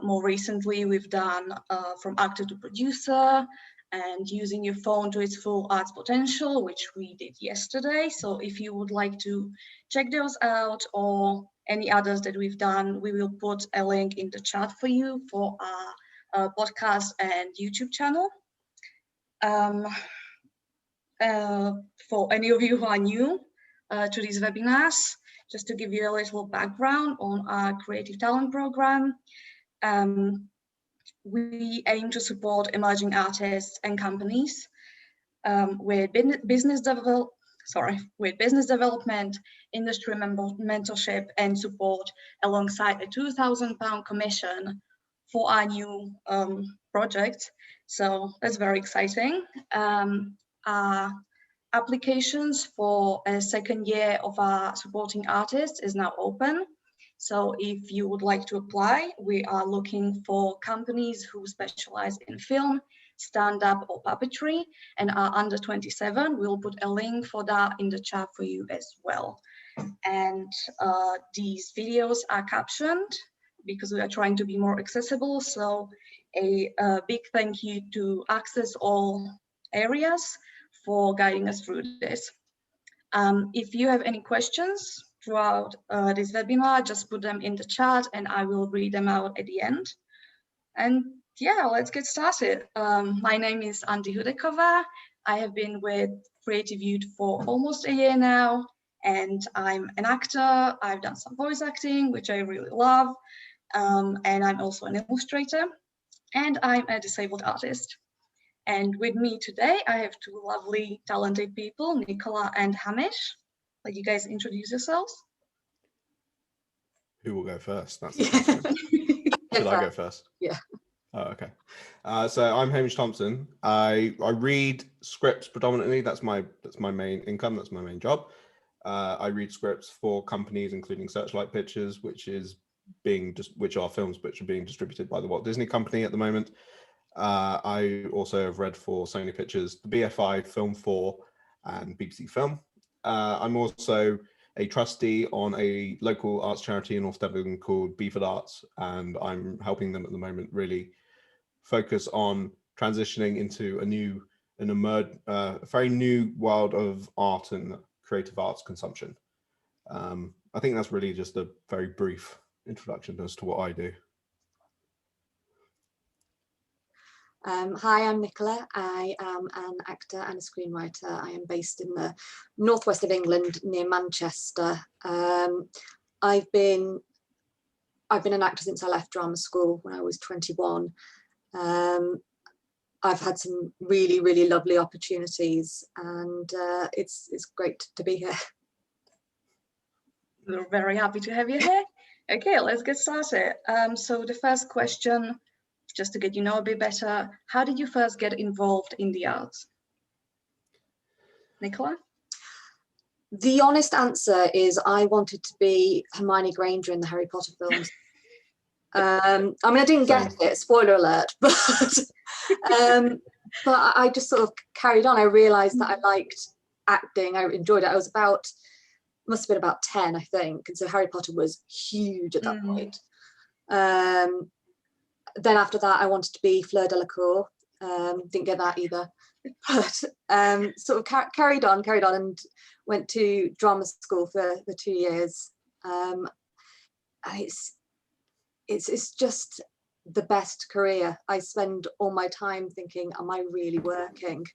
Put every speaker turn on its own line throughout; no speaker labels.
More recently, we've done from actor to producer and using your phone to its full arts potential, which we did yesterday. So if you would like to check those out or any others that we've done, we will put a link in the chat for you for our podcast and YouTube channel. For any of you who are new to these webinars, just to give you a little background on our Creative Talent Program, we aim to support emerging artists and companies with business development, industry mentorship and support, alongside a £2,000 commission for our new project. So that's very exciting. Our applications for a second year of our supporting artists is now open. So if you would like to apply, we are looking for companies who specialize in film, stand-up or puppetry and are under 27. We'll put a link for that in the chat for you as well. And these videos are captioned because we are trying to be more accessible. So a big thank you to Access All Areas for guiding us through this. If you have any questions throughout this webinar, just put them in the chat and I will read them out at the end. And yeah, let's get started. My name is Andi Hudekova. I have been with Creative Youth for almost a year now, and I'm an actor. I've done some voice acting, which I really love, and I'm also an illustrator, and I'm a disabled artist. And with me today, I have two lovely, talented people, Nicola and Hamish. Will you guys introduce yourselves?
Who will go first? That's the question. Should I go first?
Yeah.
Oh, okay. So I'm Hamish Thompson. I read scripts predominantly. That's my main income. That's my main job. I read scripts for companies, including Searchlight Pictures, which are films which are being distributed by the Walt Disney Company at the moment. I also have read for Sony Pictures, the BFI, Film 4, and BBC Film. I'm also a trustee on a local arts charity in North Devon called Beeford Arts, and I'm helping them at the moment really focus on transitioning into a very new world of art and creative arts consumption. I think that's really just a very brief introduction as to what I do.
Hi, I'm Nicola. I am an actor and a screenwriter. I am based in the northwest of England near Manchester. I've been an actor since I left drama school when I was 21. I've had some really, really lovely opportunities, and it's great to be here.
We're very happy to have you here. Okay, let's get started. So the first question, just to get you know a bit better, how did you first get involved in the arts? Nicola?
The honest answer is I wanted to be Hermione Granger in the Harry Potter films. I mean, I didn't get it, spoiler alert, but I just sort of carried on. I realized that I liked acting, I enjoyed it. I was must have been about 10, I think, and so Harry Potter was huge at that point. Then after that, I wanted to be Fleur Delacour. Didn't get that either, but sort of carried on and went to drama school for 2 years. And it's just the best career. I spend all my time thinking, am I really working?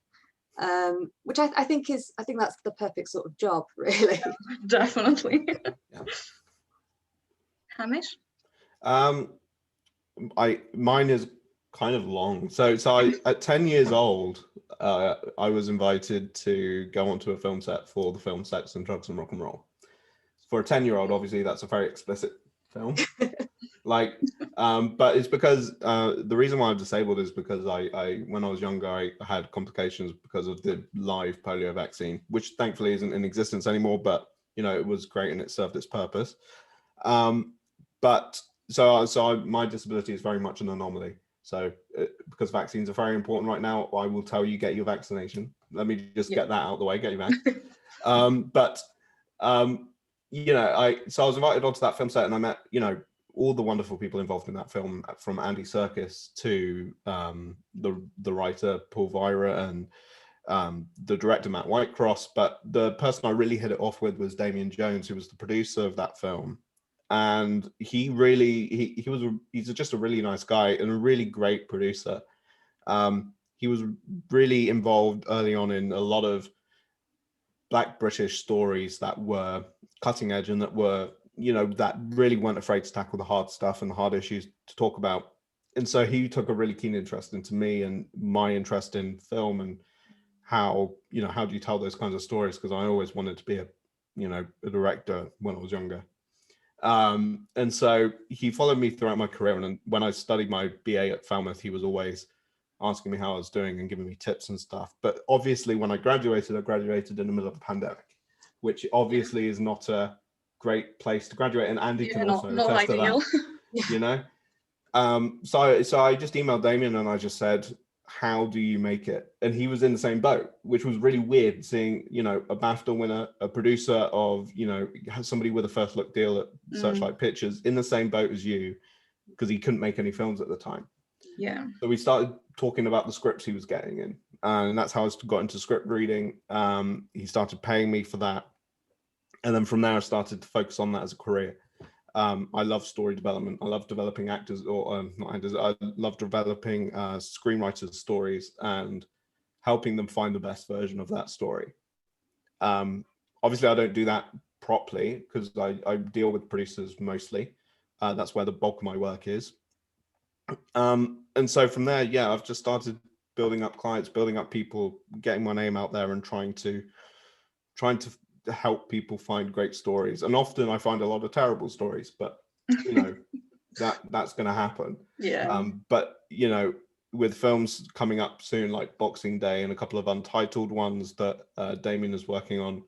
Which I think that's the perfect sort of job, really.
Yeah, definitely.
Yeah.
Hamish?
Mine is kind of long. So I, at 10 years old, I was invited to go onto a film set for the film Sex and Drugs and Rock and Roll. For a 10-year-old, obviously, that's a very explicit film. But it's because the reason why I'm disabled is because I when I was younger, I had complications because of the live polio vaccine, which thankfully isn't in existence anymore, but it was great and it served its purpose. But my disability is very much an anomaly. So because vaccines are very important right now, I will tell you, get your vaccination. Let me just get that out of the way, get your vax. So I was invited onto that film set, and I met, all the wonderful people involved in that film, from Andy Serkis to the writer Paul Vira and the director Matt Whitecross. But the person I really hit it off with was Damien Jones, who was the producer of that film. And he's just a really nice guy and a really great producer. He was really involved early on in a lot of Black British stories that were cutting edge and that were, that really weren't afraid to tackle the hard stuff and the hard issues to talk about. And so he took a really keen interest into me and my interest in film and how do you tell those kinds of stories? Because I always wanted to be a director when I was younger. And so he followed me throughout my career. And when I studied my BA at Falmouth, he was always asking me how I was doing and giving me tips and stuff. But obviously when I graduated in the middle of a pandemic, which obviously is not a great place to graduate. And Andy can also attest to that, So I just emailed Damien and I just said, how do you make it? And he was in the same boat, which was really weird, seeing, a BAFTA winner, a producer of, somebody with a first look deal at Searchlight Pictures in the same boat as you, because he couldn't make any films at the time.
Yeah.
So we started talking about the scripts he was getting in, and that's how I got into script reading. He started paying me for that. And then from there, I started to focus on that as a career. I love story development. I love developing actors, or not actors. I love developing screenwriters' stories and helping them find the best version of that story. Obviously, I don't do that properly because I deal with producers mostly. That's where the bulk of my work is. And so from there, I've just started building up clients, building up people, getting my name out there, and trying to help people find great stories. And often I find a lot of terrible stories, but that's going to happen.
Yeah.
But with films coming up soon like Boxing Day and a couple of untitled ones that Damien is working on,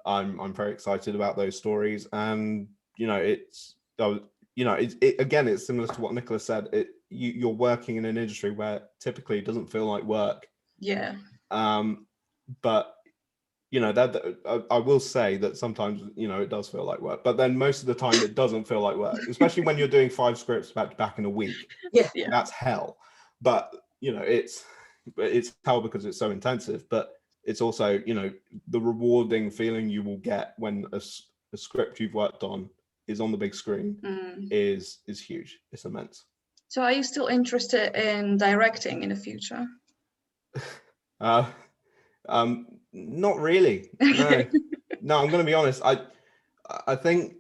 I'm very excited about those stories. And it's similar to what Nicola said. You're working in an industry where typically it doesn't feel like work.
Yeah.
But that I will say that sometimes it does feel like work, but then most of the time it doesn't feel like work, especially when you're doing 5 scripts back to back in a week.
Yeah.
That's hell. But it's hell because it's so intensive, but it's also the rewarding feeling you will get when a script you've worked on is on the big screen is huge. It's immense. So
are you still interested in directing in the future?
Not really. No, I'm going to be honest. I think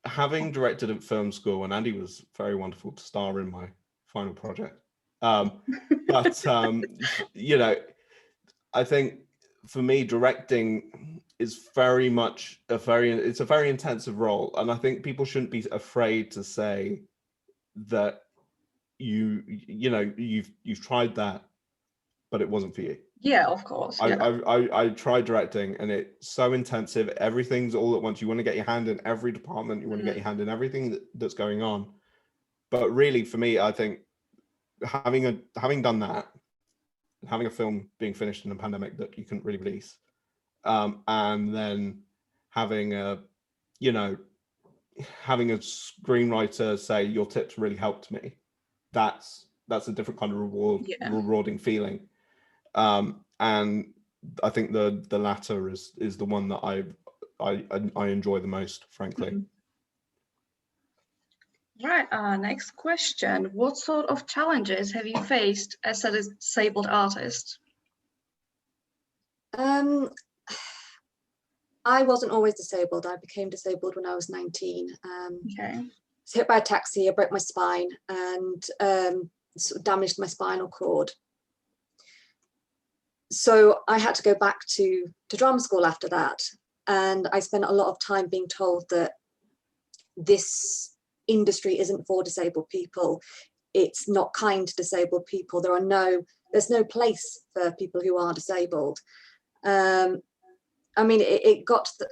having directed at film school, and Andy was very wonderful to star in my final project. But I think for me, directing is very much it's a very intensive role, and I think people shouldn't be afraid to say that you've tried that, but it wasn't for you.
Yeah, of course.
I tried directing, and it's so intensive. Everything's all at once. You want to get your hand in every department. You want to get your hand in everything that's going on. But really, for me, I think having done that, having a film being finished in a pandemic that you couldn't really release, and then having a screenwriter say your tips really helped me, that's a different kind of rewarding feeling. And I think the latter is the one that I enjoy the most, frankly.
Right. Next question. What sort of challenges have you faced as a disabled artist?
I wasn't always disabled. I became disabled when I was 19.
Okay.
I was hit by a taxi, I broke my spine and sort of damaged my spinal cord. So I had to go back to drama school after that. And I spent a lot of time being told that this industry isn't for disabled people. It's not kind to disabled people. There's no place for people who are disabled. I mean, it got to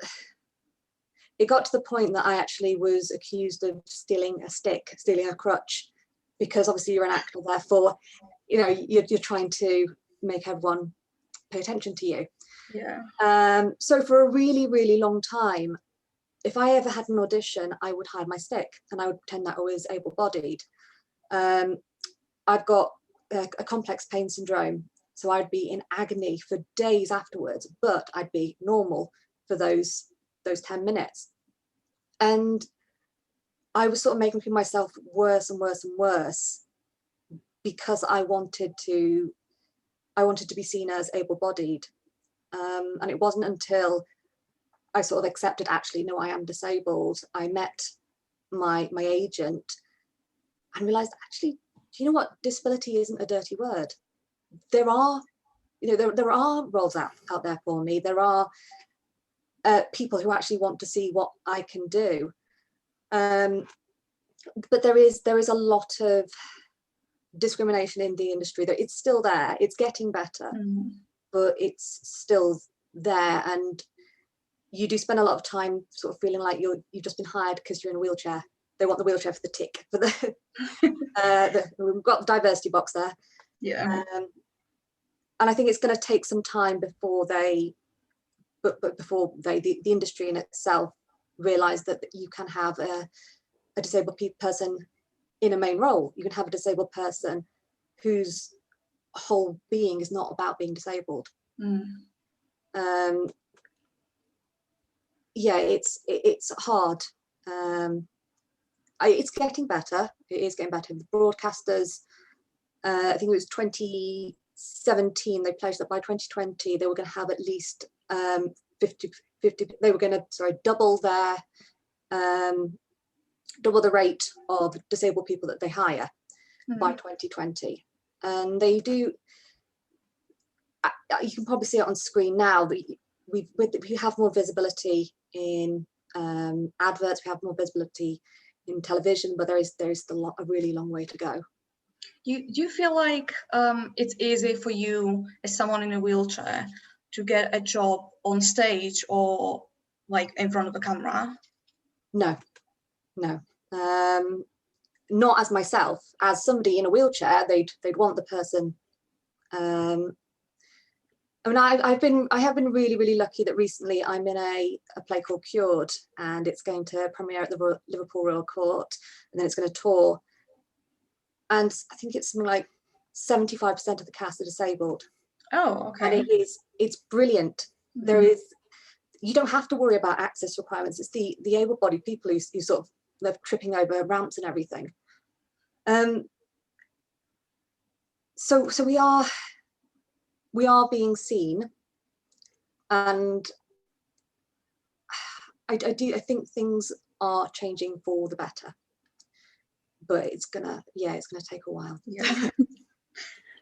the point that I actually was accused of stealing a crutch, because obviously you're an actor, therefore, you're trying to make everyone pay attention to you.
Yeah.
So for a really, really long time, if I ever had an audition, I would hide my stick and I would pretend that I was able-bodied. I've got a complex pain syndrome, so I'd be in agony for days afterwards, but I'd be normal for those 10 minutes. And I was sort of making myself worse and worse and worse because I wanted to be seen as able-bodied. And it wasn't until I sort of accepted, actually, no, I am disabled. I met my agent and realized, actually, do you know what? Disability isn't a dirty word. There are, there are roles out there for me. There are people who actually want to see what I can do. But there is a lot of discrimination in the industry. That it's still there. It's getting better, but it's still there. And you do spend a lot of time sort of feeling like you've just been hired because you're in a wheelchair. They want the wheelchair for the tick, for the, we've got the diversity box there.
Yeah.
And I think it's going to take some time before the industry in itself realize that you can have a disabled person in a main role. You can have a disabled person whose whole being is not about being disabled. Yeah, it's hard. It's getting better. It is getting better. The broadcasters, I think it was 2017, they pledged that by 2020 they were going to have at least 50. They were going to double the rate of disabled people that they hire by 2020, and they do. You can probably see it on screen now that we have more visibility in adverts. We have more visibility in television, but there is still a really long way to go.
Do you feel like it's easy for you as someone in a wheelchair to get a job on stage or like in front of a camera? No.
Not as myself. As somebody in a wheelchair, they'd want the person. I mean, I have been really, really lucky that recently I'm in a play called Cured, and it's going to premiere at the Liverpool Royal Court, and then it's going to tour. And I think it's something like 75% of the cast are disabled.
Oh, okay.
And it's brilliant. You don't have to worry about access requirements. It's the able-bodied people who sort of live tripping over ramps and everything. So we are being seen, and I think things are changing for the better, but it's gonna take a while.
Yeah.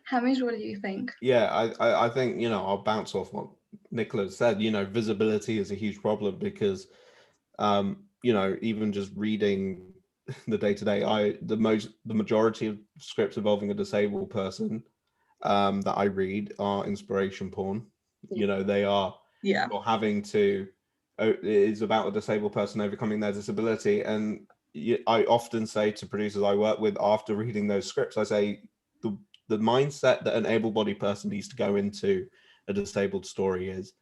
Hamish, what do you think?
Yeah, I think, I'll bounce off what Nicola said. Visibility is a huge problem because even just reading the day-to-day, the majority of scripts involving a disabled person that I read are inspiration porn. They are, you're having to, it is about a disabled person overcoming their disability. And I often say to producers I work with, after reading those scripts, I say the mindset that an able-bodied person needs to go into a disabled story is,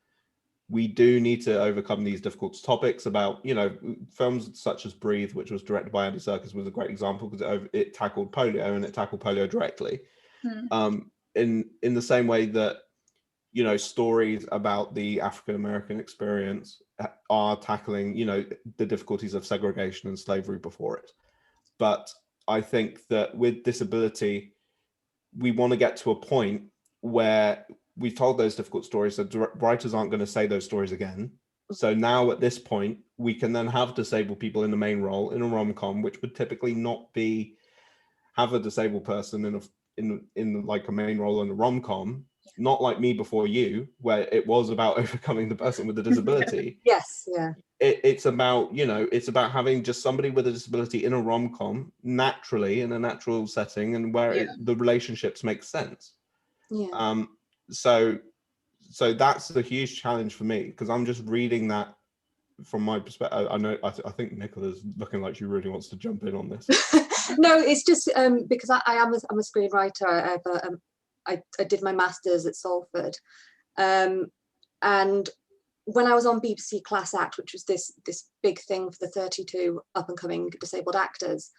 we do need to overcome these difficult topics about, films such as Breathe, which was directed by Andy Serkis, was a great example because it tackled polio, and it tackled polio directly. In the same way that, stories about the African-American experience are tackling, the difficulties of segregation and slavery before it. But I think that with disability, we want to get to a point where we've told those difficult stories, so writers aren't going to say those stories again. So now at this point, we can then have disabled people in the main role in a rom-com, which would typically not have a disabled person in like a main role in a rom-com, not like Me Before You, where it was about overcoming the person with a disability.
Yes, yeah.
It's about, it's about having just somebody with a disability in a rom-com naturally in a natural setting, and where the relationships make sense.
Yeah.
So that's the huge challenge for me, because I'm just reading that from my perspective. I think Nicola's looking like she really wants to jump in on this.
No, it's just because I'm a screenwriter. I did my master's at Salford, and when I was on BBC Class Act, which was this big thing for the 32 up and coming disabled actors,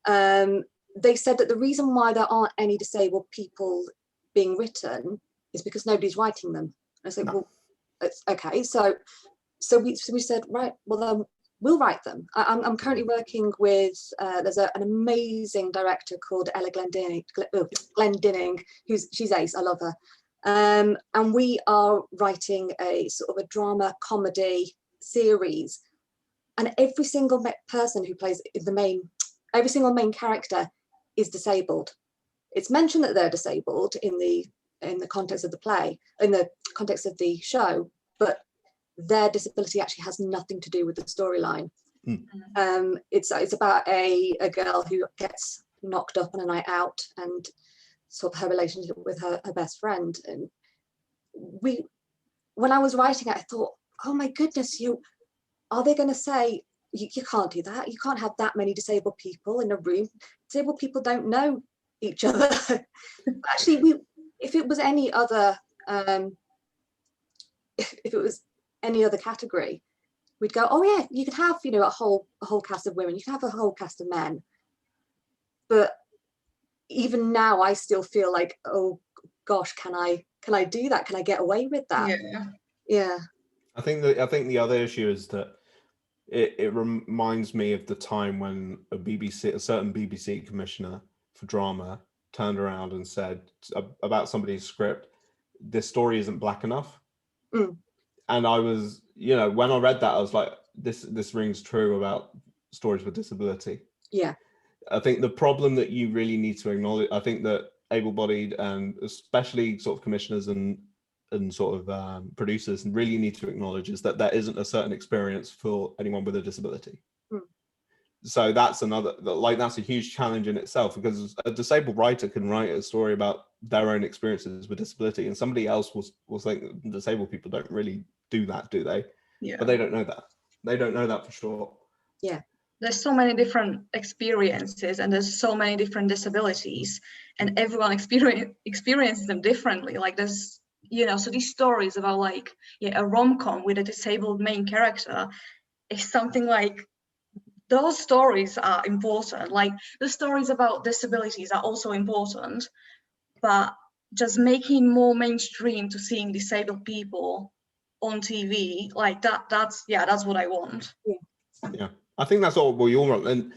they said that the reason why there aren't any disabled people being written is because nobody's writing them. I said, well, it's okay. So we said, right, well then we'll write them. I'm currently working with, there's an amazing director called Ella Glendinning, she's ace, I love her. And we are writing a sort of a drama comedy series, and every single person who plays every single main character is disabled. It's mentioned that they're disabled in the context of the play, in the context of the show, but their disability actually has nothing to do with the storyline. It's about a girl who gets knocked up on a night out, and sort of her relationship with her best friend. And when I was writing it, I thought, oh my goodness, are they going to say you can't do that? You can't have that many disabled people in a room. Disabled people don't know each other. Actually, if it was any other if it was any other category, we'd go, oh yeah, you could have, a whole cast of women, you can have a whole cast of men. But even now I still feel like, oh gosh, can I do that? Can I get away with that? Yeah.
I think the other issue is that it reminds me of the time when a certain BBC commissioner for drama turned around and said about somebody's script, this story isn't black enough. And I was, when I read that, I was like, this rings true about stories with disability.
Yeah.
I think the problem that you really need to acknowledge, I think that able-bodied and especially sort of commissioners and sort of producers really need to acknowledge is that there isn't a certain experience for anyone with a disability. So that's that's a huge challenge in itself, because a disabled writer can write a story about their own experiences with disability, and somebody else will think disabled people don't really do that, do they?
Yeah.
But they don't know that. They don't know that for sure.
Yeah.
There's so many different experiences, and there's so many different disabilities, and everyone experiences them differently. Like there's, so these stories about a rom-com with a disabled main character is something like, those stories are important. Like the stories about disabilities are also important, but just making more mainstream to seeing disabled people on TV, like that's what I want.
Yeah, I think that's all we all want, and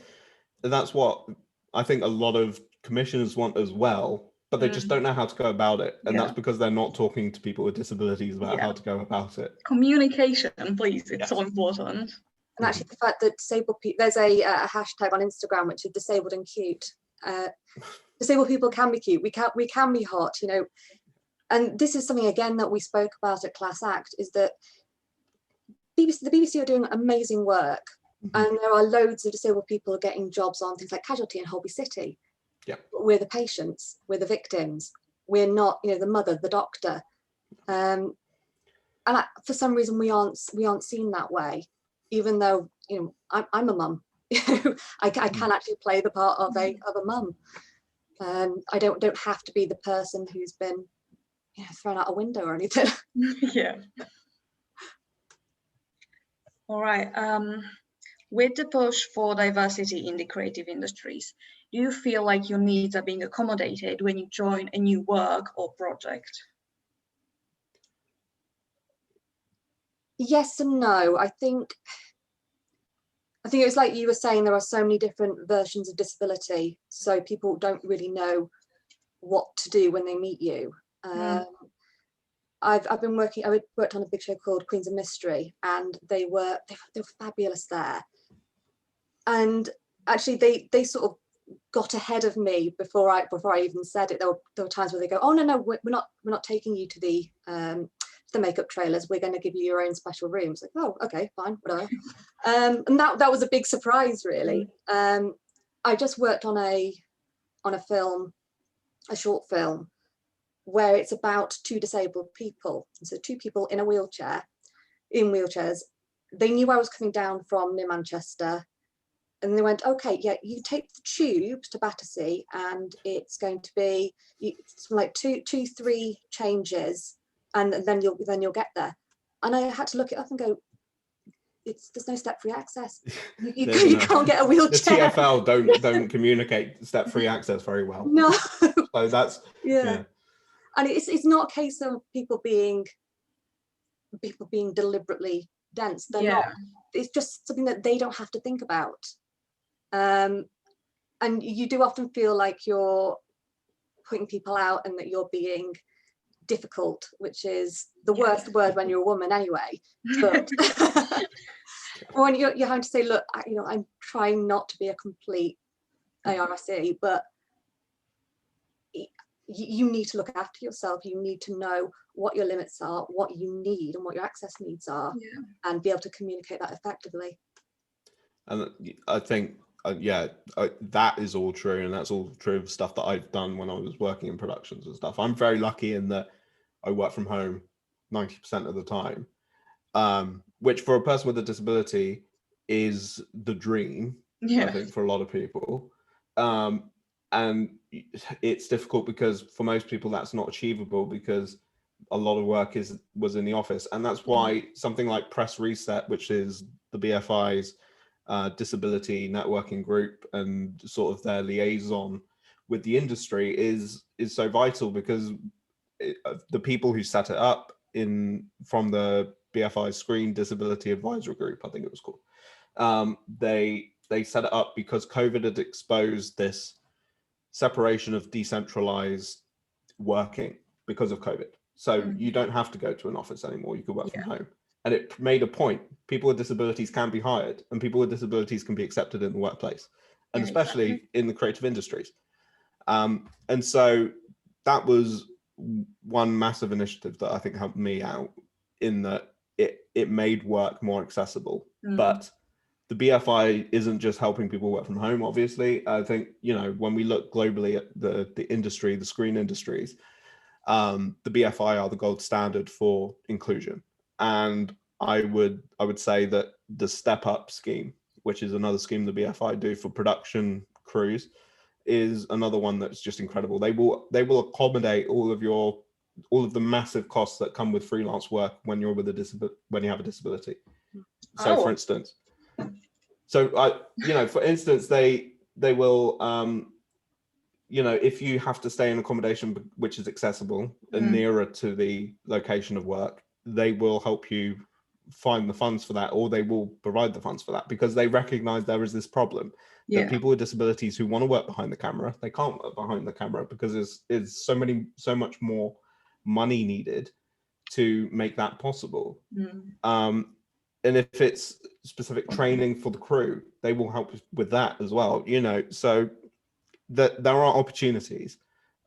that's what I think a lot of commissioners want as well, but they just don't know how to go about it, and that's because they're not talking to people with disabilities about how to go about it.
Communication, please, it's so important.
And actually the fact that disabled people, there's a hashtag on Instagram which is disabled and cute. Disabled people can be cute, we can be hot, and this is something again that we spoke about at Class Act, is that the BBC are doing amazing work, and there are loads of disabled people getting jobs on things like Casualty and Holby City.
Yeah.
We're the patients, we're the victims, we're not, the mother, the doctor, and for some reason we aren't seen that way, even though I'm a mum. I can actually play the part of a mum. I don't have to be the person who's been thrown out a window or anything.
Yeah. All right. With the push for diversity in the creative industries, do you feel like your needs are being accommodated when you join a new work or project?
Yes and no. I think it was like you were saying, there are so many different versions of disability, so people don't really know what to do when they meet you. I worked on a big show called Queens of Mystery, and they were fabulous there. And actually they sort of got ahead of me before I even said it. There were times where they go, oh no, we're not taking you to the makeup trailers, we're going to give you your own special rooms. Like, oh, okay, fine, whatever. And that was a big surprise, really. I just worked on a film, a short film, where it's about two disabled people. So two people in wheelchairs. They knew I was coming down from near Manchester, and they went, okay, yeah, you take the tube to Battersea, and it's going to be like two, 3 changes, and then you'll get there. I had to look it up and go, there's no step-free access. You
There's no-
can't get a
The
wheelchair.
TfL don't communicate step-free access very well.
No.
So that's
Yeah. And it's not a case of people being deliberately dense. They're not. It's just something that they don't have to think about. And you do often feel like you're putting people out and that you're being difficult, which is the worst word when you're a woman anyway. But when you're having to say, look, I'm trying not to be a complete ARSE, but you need to look after yourself. You need to know what your limits are, what you need and what your access needs are, and be able to communicate that effectively.
And I think that is all true, and that's all true of stuff that I've done when I was working in productions and stuff. I'm very lucky in that I work from home 90% of the time, which for a person with a disability is the dream, I think, for a lot of people. And it's difficult because for most people that's not achievable, because a lot of work was in the office. And that's why something like Press Reset, which is the BFI's disability networking group and sort of their liaison with the industry, is so vital, because the people who set it up from the BFI Screen Disability Advisory Group, I think it was called, they set it up because COVID had exposed this separation of decentralized working because of COVID. So you don't have to go to an office anymore. You can work from home. And it made a point. People with disabilities can be hired, and people with disabilities can be accepted in the workplace, and especially in the creative industries. And so that was one massive initiative that I think helped me out, in that it made work more accessible. But the BFI isn't just helping people work from home, obviously. I think, when we look globally at the industry, the screen industries, the BFI are the gold standard for inclusion. And I would say that the Step Up scheme, which is another scheme the BFI do for production crews, is another one that's just incredible. They will accommodate all of the massive costs that come with freelance work when you have a disability. So for instance, for instance, they will, if you have to stay in accommodation which is accessible and nearer to the location of work, they will help you find the funds for that, or they will provide the funds for that, because they recognize there is this problem that people with disabilities who want to work behind the camera, they can't work behind the camera because there's so much more money needed to make that possible. And if it's specific training for the crew, they will help with that as well, so that there are opportunities.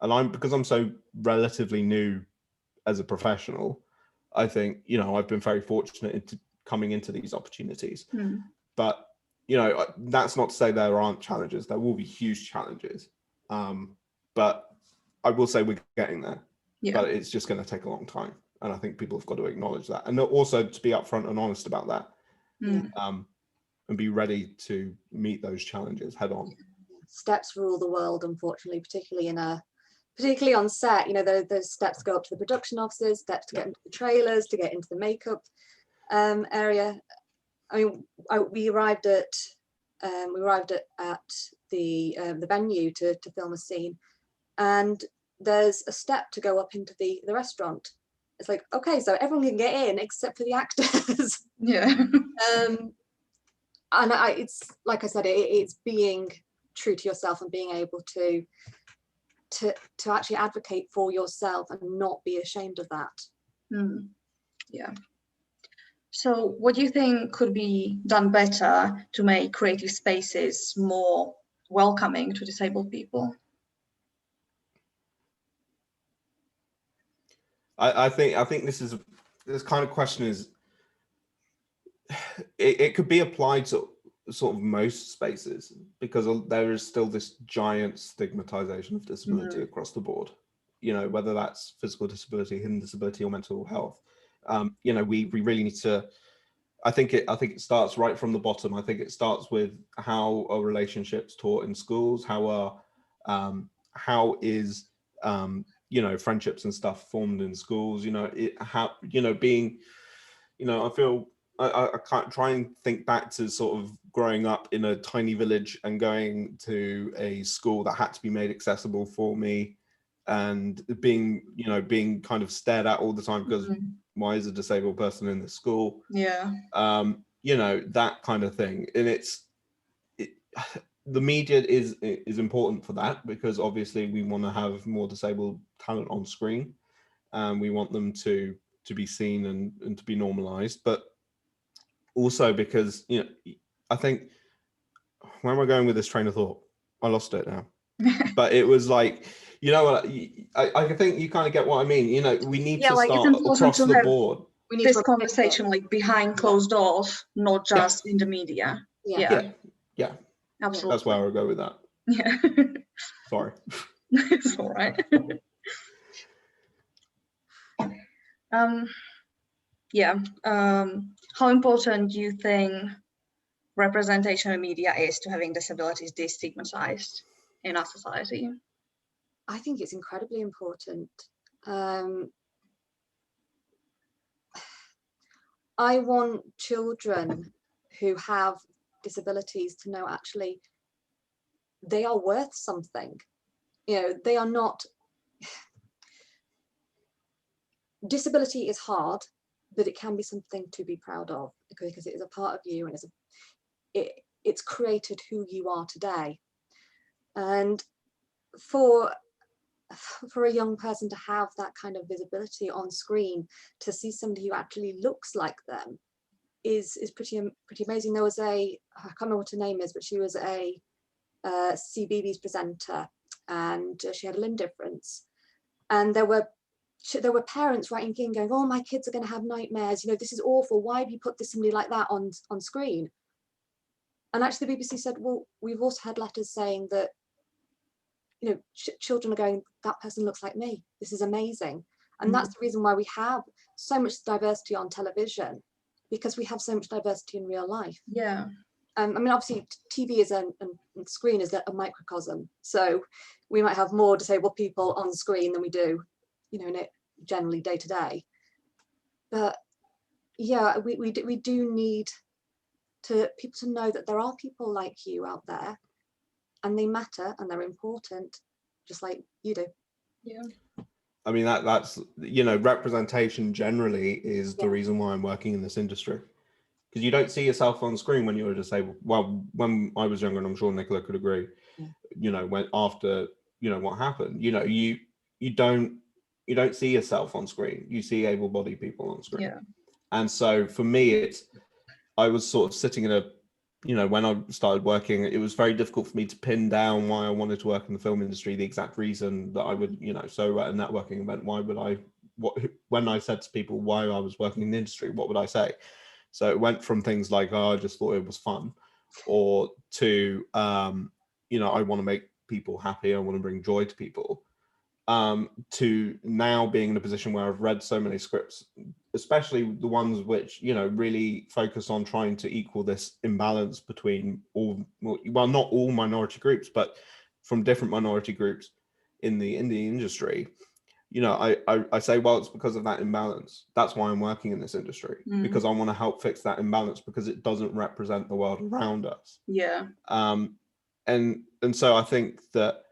And because I'm so relatively new as a professional, I think, I've been very fortunate into coming into these opportunities. But, that's not to say there aren't challenges. There will be huge challenges. But I will say we're getting there. But it's just going to take a long time. And I think people have got to acknowledge that. And also to be upfront and honest about that. And be ready to meet those challenges head on.
Steps rule the world, unfortunately, particularly on set. Those steps go up to the production offices, steps to get into the trailers, to get into the makeup area. I mean, we arrived at the venue to film a scene, and there's a step to go up into the restaurant. It's like, okay, so everyone can get in except for the actors. And it's like I said, it's being true to yourself and being able to actually advocate for yourself and not be ashamed of that.
So what do you think could be done better to make creative spaces more welcoming to disabled people?
I think this kind of question is, it could be applied to sort of most spaces, because there is still this giant stigmatization of disability across the board, whether that's physical disability, hidden disability, or mental health. We really need to, I think it starts right from the bottom. I think it starts with how are relationships taught in schools, how is friendships and stuff formed in schools, being you know, I feel I can't try and think back to sort of growing up in a tiny village and going to a school that had to be made accessible for me, and being, you know, being kind of stared at all the time because why is a disabled person in the school?
Yeah.
You know, that kind of thing. And the media is important for that, because obviously we want to have more disabled talent on screen, and we want them to be seen and to be normalized. But also because, you know, I think, where am I going with this train of thought? I lost it now. But it was like, you know what, I think you kind of get what I mean. You know, we need to
like,
start across the board.
We need
This
to
conversation like behind closed doors, not just in the media.
Yeah.
Yeah,
Absolutely.
that's where I'll go with that.
Yeah.
Sorry.
It's all right. How important do you think representation in media is to having disabilities destigmatized in our society?
I think it's incredibly important. I want children who have disabilities to know actually they are worth something. You know, they are not. Disability is hard, but it can be something to be proud of, because it is a part of you, and it's created who you are today. And for a young person to have that kind of visibility on screen, to see somebody who actually looks like them, is pretty amazing. There was I can't remember what her name is, but she was a CBeebies presenter, and she had a limb difference, and there were parents writing in going, oh, my kids are going to have nightmares, you know, this is awful, why have you put somebody like that on screen? And actually the BBC said, well, we've also had letters saying that, you know, children are going, that person looks like me, this is amazing. And that's the reason why we have so much diversity on television, because we have so much diversity in real life.
Yeah.
I mean, obviously TV is and screen is a microcosm, so we might have more disabled people on screen than we do, you know, in it generally day to day. But yeah, we do need people to know that there are people like you out there, and they matter and they're important, just like you do.
Yeah.
I mean, that's, you know, representation generally is the reason why I'm working in this industry, because you don't see yourself on screen when you're disabled. Well, when I was younger, and I'm sure Nicola could agree, you know, when after, you know, what happened, you know, you don't see yourself on screen, you see able-bodied people on screen.
Yeah.
And so for me, I was sort of sitting in a, you know, when I started working, it was very difficult for me to pin down why I wanted to work in the film industry, the exact reason that I would, you know, so at a networking event, when I said to people why I was working in the industry, what would I say? So it went from things like, oh, I just thought it was fun, or to, you know, I want to make people happy, I want to bring joy to people, to now being in a position where I've read so many scripts, especially the ones which, you know, really focus on trying to equal this imbalance between well, not all minority groups, but from different minority groups in the industry. You know, I say, well, it's because of that imbalance. That's why I'm working in this industry, because I want to help fix that imbalance, because it doesn't represent the world around us.
Yeah.
And so I think that,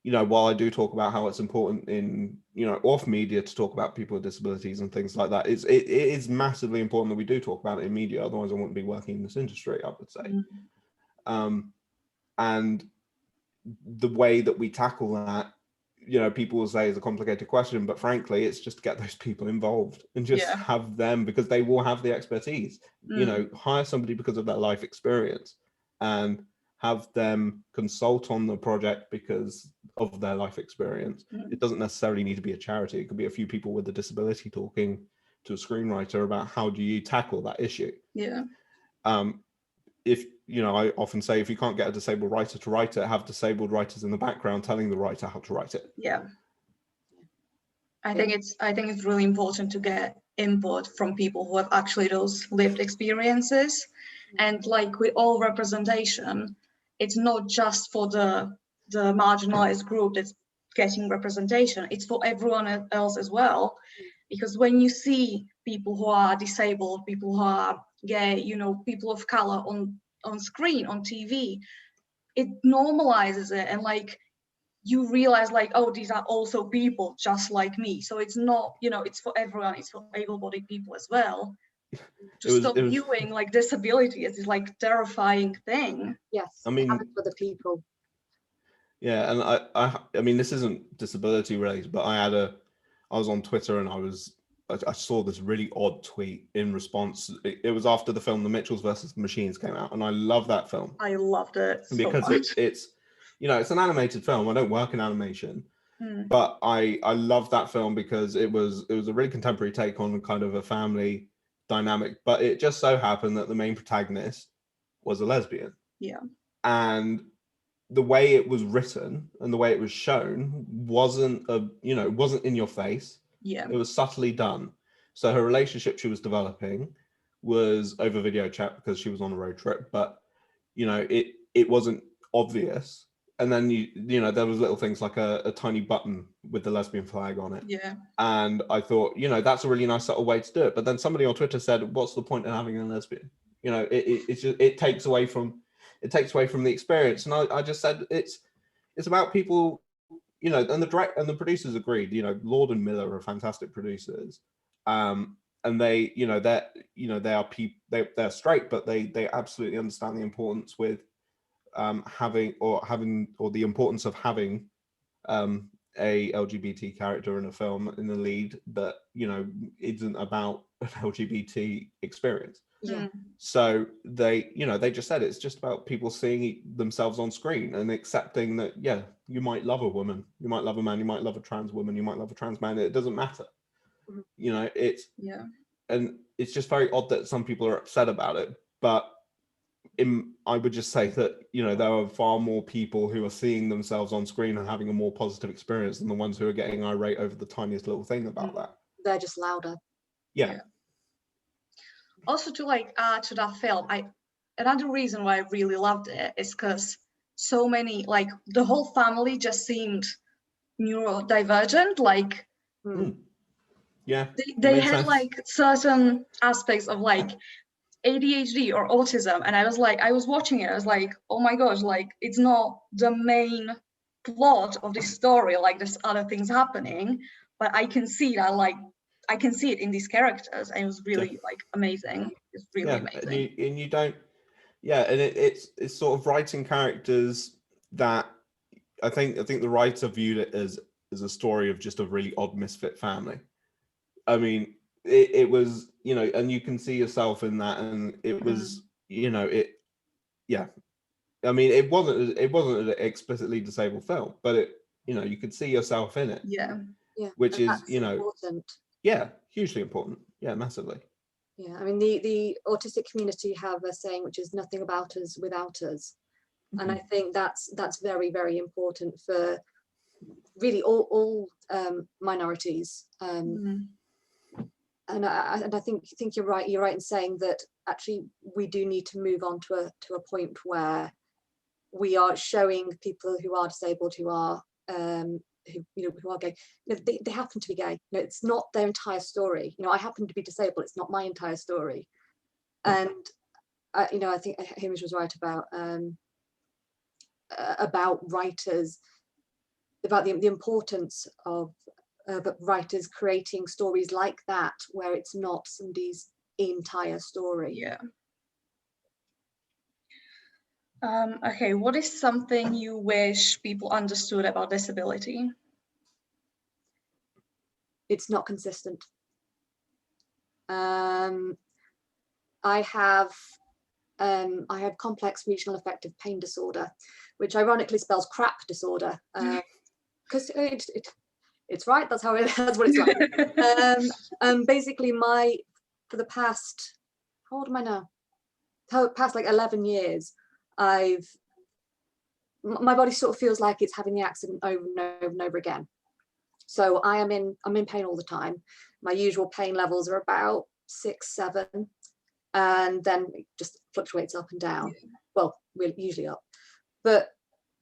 you know, while I do talk about how it's important in, you know, off media to talk about people with disabilities and things like that, it is massively important that we do talk about it in media. Otherwise, I wouldn't be working in this industry, I would say. And the way that we tackle that, you know, people will say is a complicated question, but frankly, it's just to get those people involved and just have them, because they will have the expertise. You know, hire somebody because of their life experience, and have them consult on the project because of their life experience. It doesn't necessarily need to be a charity. It could be a few people with a disability talking to a screenwriter about how do you tackle that issue.
Yeah.
If, you know, I often say, if you can't get a disabled writer to write it, have disabled writers in the background telling the writer how to write it.
Yeah. I think it's really important to get input from people who have actually those lived experiences. And like with all representation, it's not just for the marginalized group that's getting representation, it's for everyone else as well. because when you see people who are disabled, people who are gay, you know, people of color on screen, on TV, it normalizes it, and like you realize like, oh, these are also people just like me. So it's not, you know, it's for everyone, it's for able-bodied people as well. To stop viewing like disability as this like terrifying thing.
Yes,
I mean,
for the people.
Yeah, and I mean, this isn't disability related, but I was on Twitter and I saw this really odd tweet in response. It was after the film The Mitchells versus the Machines came out, and I love that film.
I loved it
because
so much.
it's, you know, it's an animated film. I don't work in animation, but I love that film because it was a really contemporary take on kind of a family dynamic. But it just so happened that the main protagonist was a lesbian.
Yeah.
And the way it was written and the way it was shown wasn't in your face.
Yeah.
It was subtly done. So her relationship she was developing was over video chat because she was on a road trip, but you know, it wasn't obvious. And then you know, there was little things like a tiny button with the lesbian flag on it.
Yeah.
And I thought, you know, that's a really nice subtle way to do it. But then somebody on Twitter said, what's the point in having a lesbian? You know, it takes away from the experience. And I just said it's about people, you know, and the producers agreed. You know, Lord and Miller are fantastic producers, and they, you know, they're straight, but they absolutely understand the importance with having the importance of having a LGBT character in a film in the lead that, you know, isn't about an LGBT experience.
Yeah.
So they, you know, they just said it's just about people seeing themselves on screen and accepting that, yeah, you might love a woman, you might love a man, you might love a trans woman, you might love a trans man. It doesn't matter. You know, and it's just very odd that some people are upset about it. But I would just say that, you know, there are far more people who are seeing themselves on screen and having a more positive experience than the ones who are getting irate over the tiniest little thing about that.
They're just louder.
Yeah.
Also, to like add to that film, another reason why I really loved it is because so many, like the whole family just seemed neurodivergent. Like
yeah,
they had like certain aspects of like ADHD or autism, and I was watching it, I was like, oh my gosh, like it's not the main plot of this story, like there's other things happening, but I can see that, like I can see it in these characters, and it was really like amazing. It's really amazing.
And you don't, and it's sort of writing characters that I think the writer viewed it as a story of just a really odd misfit family. I mean, it was, you know, and you can see yourself in that, and it was, you know, I mean, it wasn't an explicitly disabled film, but it, you know, you could see yourself in it.
Yeah.
Which
and
is, you know,
important.
Yeah, hugely important. Yeah, massively.
Yeah, I mean, the autistic community have a saying, which is nothing about us without us. And I think that's very, very important for really all minorities. And I think you're right. You're right in saying that actually we do need to move on to a point where we are showing people who are disabled, who are who are gay. You know, they happen to be gay. You know, it's not their entire story. You know, I happen to be disabled. It's not my entire story. And you know, I think Hamish was right about writers, about the importance of writers creating stories like that, where it's not somebody's entire story.
Yeah. Okay, what is something you wish people understood about disability?
It's not consistent. I have complex regional affective pain disorder, which ironically spells crap disorder, because it's right. That's what it's like. Basically, for the past, how old am I now? Past like 11 years, my body sort of feels like it's having the accident over and over and over again. So I'm in pain all the time. My usual pain levels are about 6, 7, and then it just fluctuates up and down. Well, we're usually up. But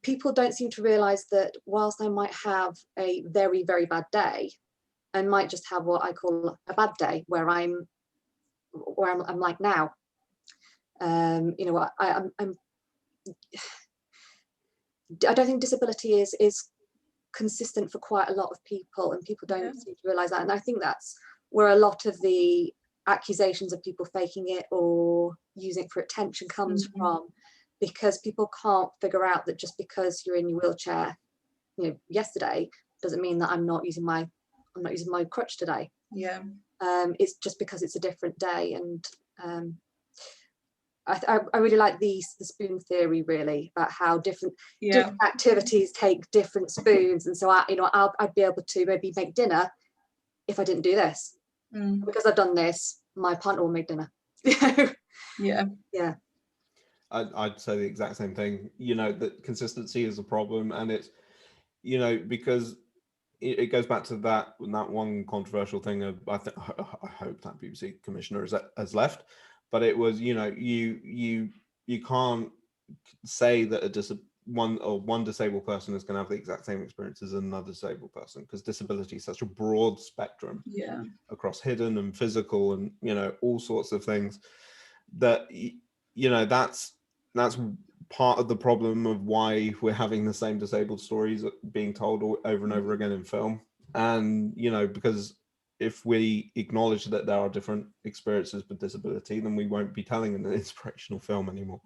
people don't seem to realize that whilst I might have a very, very bad day, and might just have what I call a bad day, where I'm like now. You know, I don't think disability is consistent for quite a lot of people, and people don't seem to realize that. And I think that's where a lot of the accusations of people faking it or using it for attention comes from, because people can't figure out that just because you're in your wheelchair, you know, yesterday doesn't mean that I'm not using my crutch today.
Yeah.
It's just because it's a different day. And I really like the spoon theory, really, about how different activities take different spoons. And so I'd be able to maybe make dinner if I didn't do this. Because I've done this, my partner will make dinner. Yeah.
I'd say the exact same thing. You know, that consistency is a problem, and it's, you know, because it goes back to that one controversial thing of, I hope that BBC commissioner has left, but it was, you know, you can't say that one disabled person is going to have the exact same experience as another disabled person, because disability is such a broad spectrum across hidden and physical and, you know, all sorts of things, that, you know, that's part of the problem of why we're having the same disabled stories being told over and over again in film. And, you know, because if we acknowledge that there are different experiences with disability, then we won't be telling an inspirational film anymore.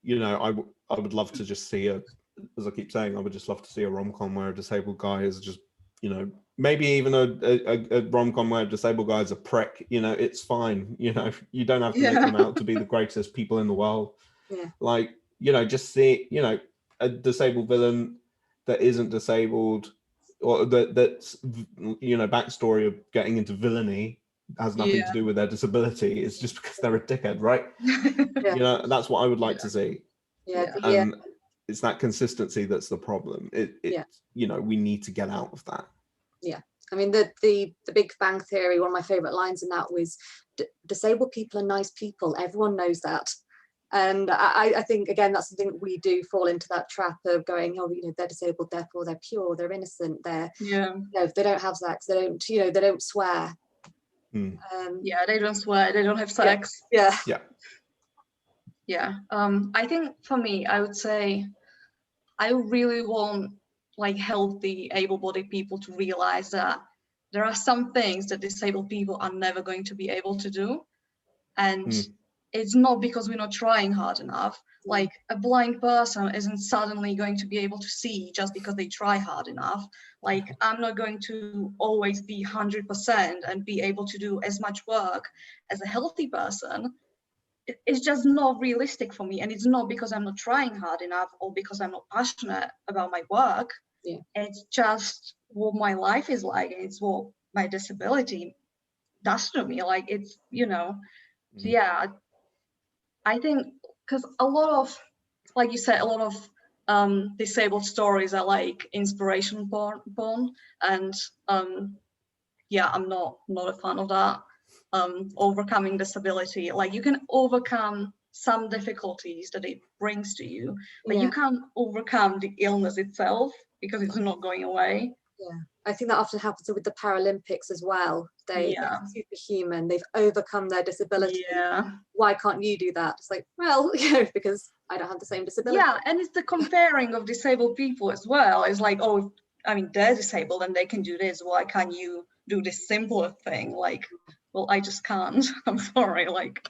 You know, I would love to just see as I keep saying, I would just love to see a rom-com where a disabled guy is just, you know, maybe even a rom-com where a disabled guy is a prick. You know, it's fine. You know, you don't have to make them out to be the greatest people in the world. Like, you know, just see, you know, a disabled villain that isn't disabled, or that's, you know, backstory of getting into villainy has nothing to do with their disability. It's just because they're a dickhead, right? You know, that's what I would like to see. And it's that consistency that's the problem. You know, we need to get out of that.
I mean, the Big Bang Theory, one of my favorite lines in that was, disabled people are nice people, everyone knows that. And I think, again, that's something we do fall into, that trap of going, oh, you know, they're disabled, therefore they're pure, they're innocent, they're, you know, they don't have sex, they don't, you know, they don't swear.
They don't swear, they don't have sex. I think for me, I would say I really want, like, healthy able-bodied people to realize that there are some things that disabled people are never going to be able to do, and it's not because we're not trying hard enough. Like, a blind person isn't suddenly going to be able to see just because they try hard enough. Like, I'm not going to always be 100% and be able to do as much work as a healthy person. It's just not realistic for me, and it's not because I'm not trying hard enough or because I'm not passionate about my work. It's just what my life is like, and it's what my disability does to me. Like, it's, you know, I think, because a lot of, like you said, a lot of disabled stories are like inspiration born, and I'm not a fan of that. Overcoming disability, like, you can overcome some difficulties that it brings to you, but you can't overcome the illness itself, because it's not going away.
I think that often happens with the Paralympics as well. They're superhuman, they've overcome their disability. Why can't you do that? It's like, well, you know, because I don't have the same disability.
And it's the comparing of disabled people as well. It's like, oh, I mean, they're disabled and they can do this, why can't you do this simpler thing? Like, well, I just can't. I'm sorry. Like,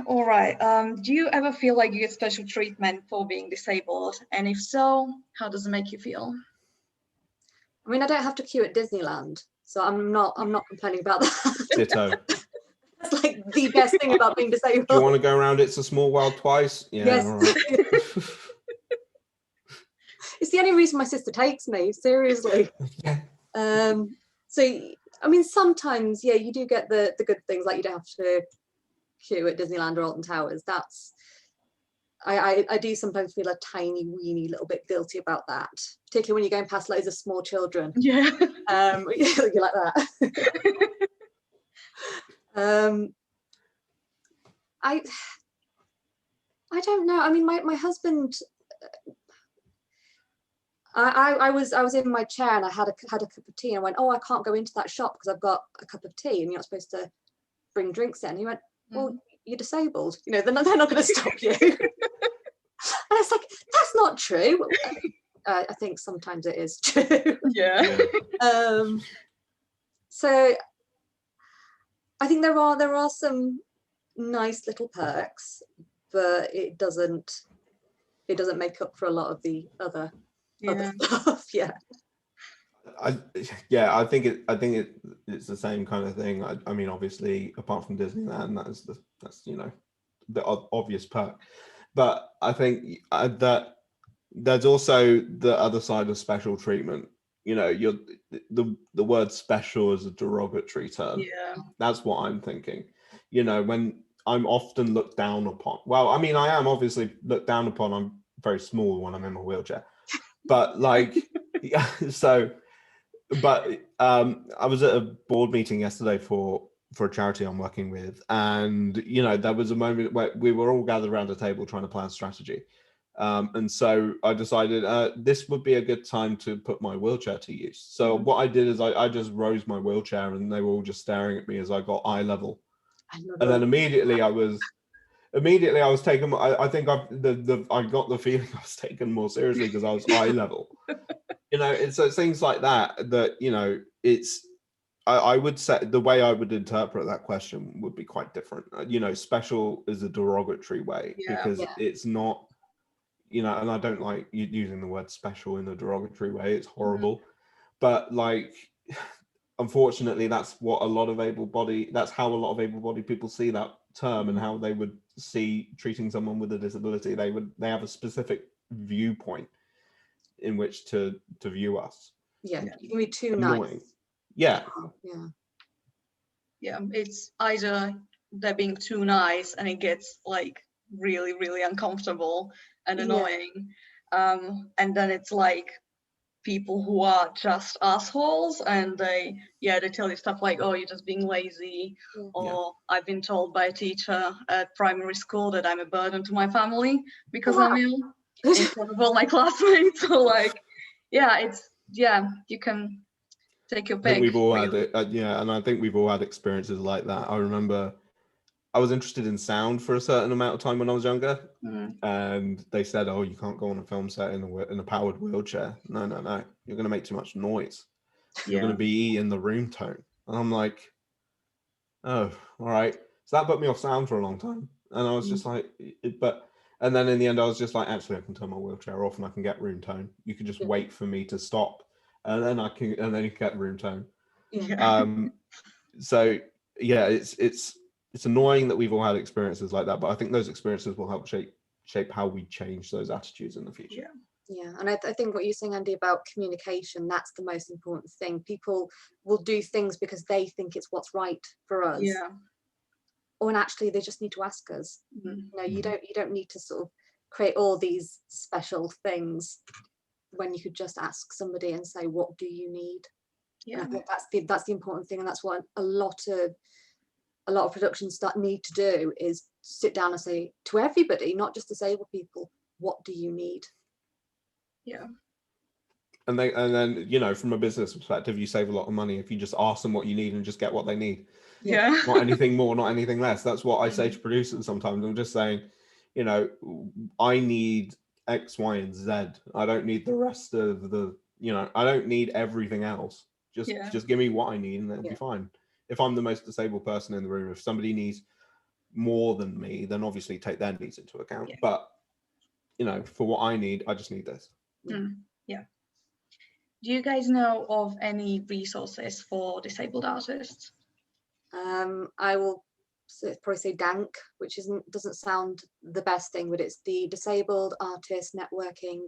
All right. Do you ever feel like you get special treatment for being disabled? And if so, how does it make you feel?
I mean, I don't have to queue at Disneyland, so I'm not complaining about that.
Ditto.
That's like the best thing about being disabled.
Do you want to go around It's a Small World twice?
Yes.
All right.
It's the only reason my sister takes me, seriously. So, I mean, sometimes, you do get the good things, like you don't have to queue at Disneyland or Alton Towers. That's, I do sometimes feel a tiny weeny little bit guilty about that, particularly when you're going past loads of small children.
You're
like that. I don't know. I mean, my husband, I was in my chair and I had a cup of tea and I went, oh, I can't go into that shop because I've got a cup of tea and you're not supposed to bring drinks in. And he went, well, you're disabled. You know, they're not going to stop you. And it's like, that's not true. I think sometimes it is true.
Yeah.
So I think there are some nice little perks, but it doesn't make up for a lot of the other stuff. Yeah.
I think it's the same kind of thing. I mean, obviously, apart from Disneyland, that's you know, the obvious perk. But I think that there's also the other side of special treatment. You know, the word special is a derogatory term.
Yeah.
That's what I'm thinking. You know, when I'm often looked down upon. Well, I mean, I am obviously looked down upon. I'm very small when I'm in my wheelchair. But like, yeah, so, but I was at a board meeting yesterday for a charity I'm working with, and you know, there was a moment where we were all gathered around a table trying to plan strategy, and so I decided this would be a good time to put my wheelchair to use. So what I did is I just rose my wheelchair, and they were all just staring at me as I got eye level, and then immediately I was taken. I think I got the feeling I was taken more seriously because I was eye level. You know, it's things like that you know, it's I would say the way I would interpret that question would be quite different. You know, special is a derogatory way because it's not, you know, and I don't like using the word special in a derogatory way. It's horrible, but like, unfortunately, that's how a lot of able-bodied people see that term and how they would see treating someone with a disability. They have a specific viewpoint in which to view us.
Yeah, you can be too
annoying.
Nice.
Yeah.
Yeah, it's either they're being too nice and it gets like really, really uncomfortable and annoying. And then it's like people who are just assholes and they tell you stuff like, oh, you're just being lazy, or I've been told by a teacher at primary school that I'm a burden to my family because I'm ill in front of all my classmates. So like, you can take your pick.
I think we've all had it, and I think we've all had experiences like that. I remember I was interested in sound for a certain amount of time when I was younger, and they said, "Oh, you can't go on a film set in a powered wheelchair. No, you're going to make too much noise. You're going to be in the room tone." And I'm like, "Oh, all right." So that put me off sound for a long time, and I was just like, and then in the end, I was just like, actually, I can turn my wheelchair off and I can get room tone. You can just wait for me to stop, and then you can get room tone. So yeah, it's annoying that we've all had experiences like that, but I think those experiences will help shape how we change those attitudes in the future.
Yeah, and I think what you're saying, Andy, about communication, that's the most important thing. People will do things because they think it's what's right for us.
Yeah.
Or actually they just need to ask us. You know, you don't need to sort of create all these special things when you could just ask somebody and say, what do you need? And I think that's the important thing, and that's what a lot of productions need to do, is sit down and say to everybody, not just disabled people, what do you need?
And then, you know, from a business perspective, you save a lot of money if you just ask them what you need and just get what they need. Not anything more, not anything less. That's what I say to producers sometimes. I'm just saying, you know, I need X, Y, and Z. I don't need the rest of the, you know, I don't need everything else. Just give me what I need and it'll be fine. If I'm the most disabled person in the room, if somebody needs more than me, then obviously take their needs into account. But, you know, for what I need, I just need this.
Do you guys know of any resources for disabled artists?
I will probably say DANC, which doesn't sound the best thing, but it's the Disabled Artist Networking.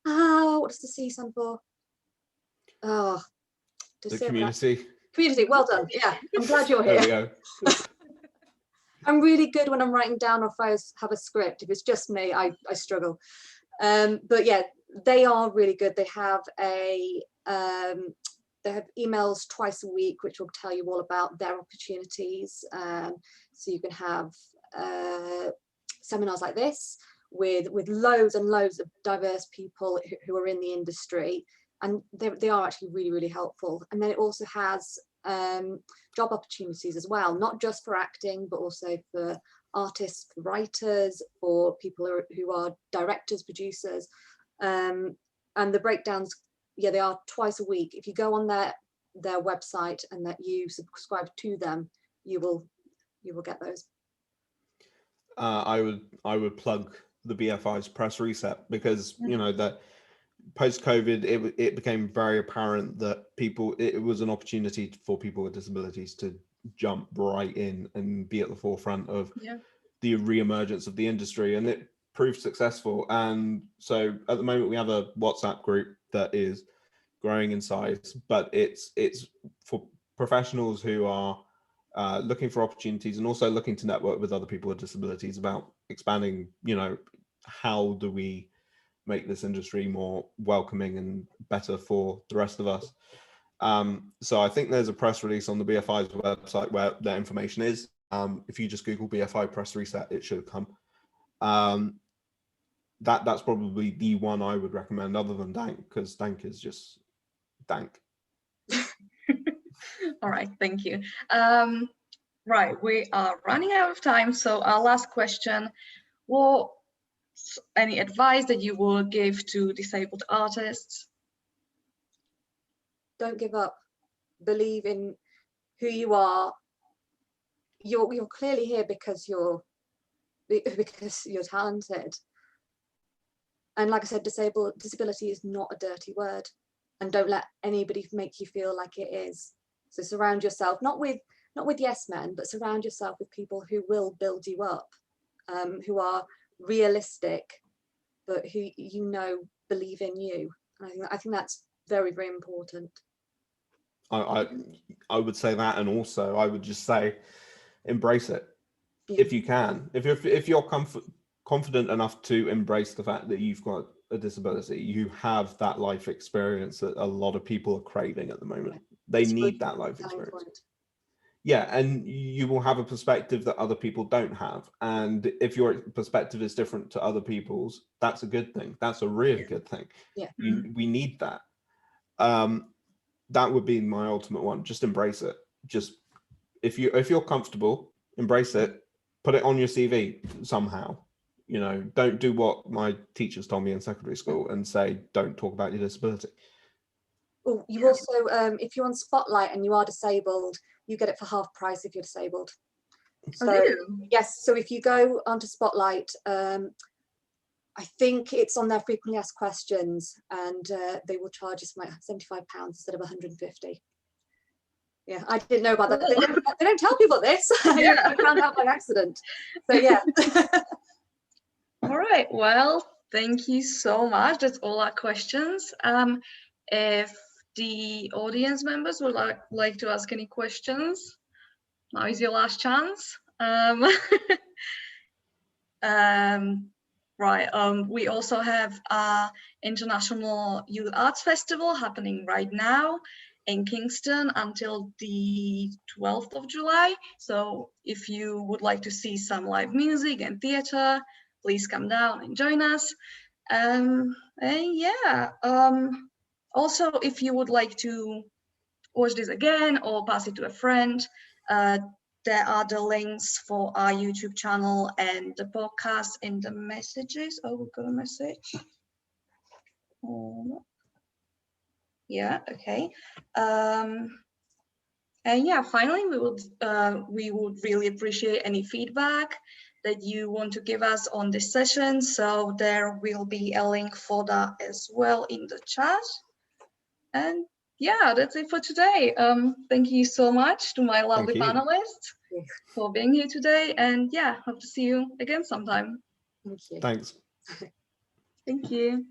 What does the C stand for? Oh,
the community.
Community. Well done. Yeah, I'm glad you're here.
There we go.
I'm really good when I'm writing down, or if I have a script. If it's just me, I struggle. But yeah, they are really good. They have they have emails twice a week, which will tell you all about their opportunities. So you can have seminars like this, with loads and loads of diverse people who are in the industry, and they are actually really, really helpful. And then it also has job opportunities as well, not just for acting, but also for artists, for writers, for people who are directors, producers. And the breakdowns, yeah, they are twice a week. If you go on their website and that you subscribe to them, you will get those.
I would plug the BFI's Press Reset, because you know that post-COVID it became very apparent that it was an opportunity for people with disabilities to jump right in and be at the forefront of the re-emergence of the industry, and it proved successful. And so at the moment we have a WhatsApp group that is growing in size, but it's for professionals who are looking for opportunities and also looking to network with other people with disabilities about expanding, you know, how do we make this industry more welcoming and better for the rest of us. So I think there's a press release on the BFI's website where that information is. If you just Google BFI Press Reset, it should come. That's probably the one I would recommend, other than Dank, because Dank is just Dank.
All right, thank you. Right, we are running out of time, so our last question: what any advice that you would give to disabled artists?
Don't give up. Believe in who you are. You're clearly here because you're talented. And like I said, disability is not a dirty word, and don't let anybody make you feel like it is. So surround yourself, not with yes men, but surround yourself with people who will build you up, who are realistic, but who believe in you. And I think that's very, very important.
I would say that, and also I would just say embrace it if you can. If you're confident enough to embrace the fact that you've got a disability, you have that life experience that a lot of people are craving at the moment. They need that life experience. Yeah, and you will have a perspective that other people don't have. And if your perspective is different to other people's, that's a good thing. That's a really good thing.
Yeah.
We need that. That would be my ultimate one. Just embrace it. Just if you're comfortable, embrace it. Put it on your CV somehow. You know, don't do what my teachers told me in secondary school and say, don't talk about your disability.
Oh, you also, if you're on Spotlight and you are disabled, you get it for half price if you're disabled. So yes, so if you go onto Spotlight, I think it's on their frequently asked questions, and they will charge us like £75 instead of 150. Yeah, I didn't know about that. They don't tell people this. I found out by accident. So yeah.
All right, well, thank you so much. That's all our questions. If the audience members would like to ask any questions, now is your last chance. We also have our International Youth Arts Festival happening right now in Kingston until the 12th of July. So if you would like to see some live music and theatre, please come down and join us. Also, if you would like to watch this again or pass it to a friend, there are the links for our YouTube channel and the podcast in the messages. Oh, we've got a message. Yeah, okay. And yeah, finally, we would really appreciate any feedback that you want to give us on this session. So there will be a link for that as well in the chat. And yeah, that's it for today. Thank you so much to my lovely panelists for being here today. And yeah, hope to see you again sometime.
Thank you.
Thanks.
Thank you.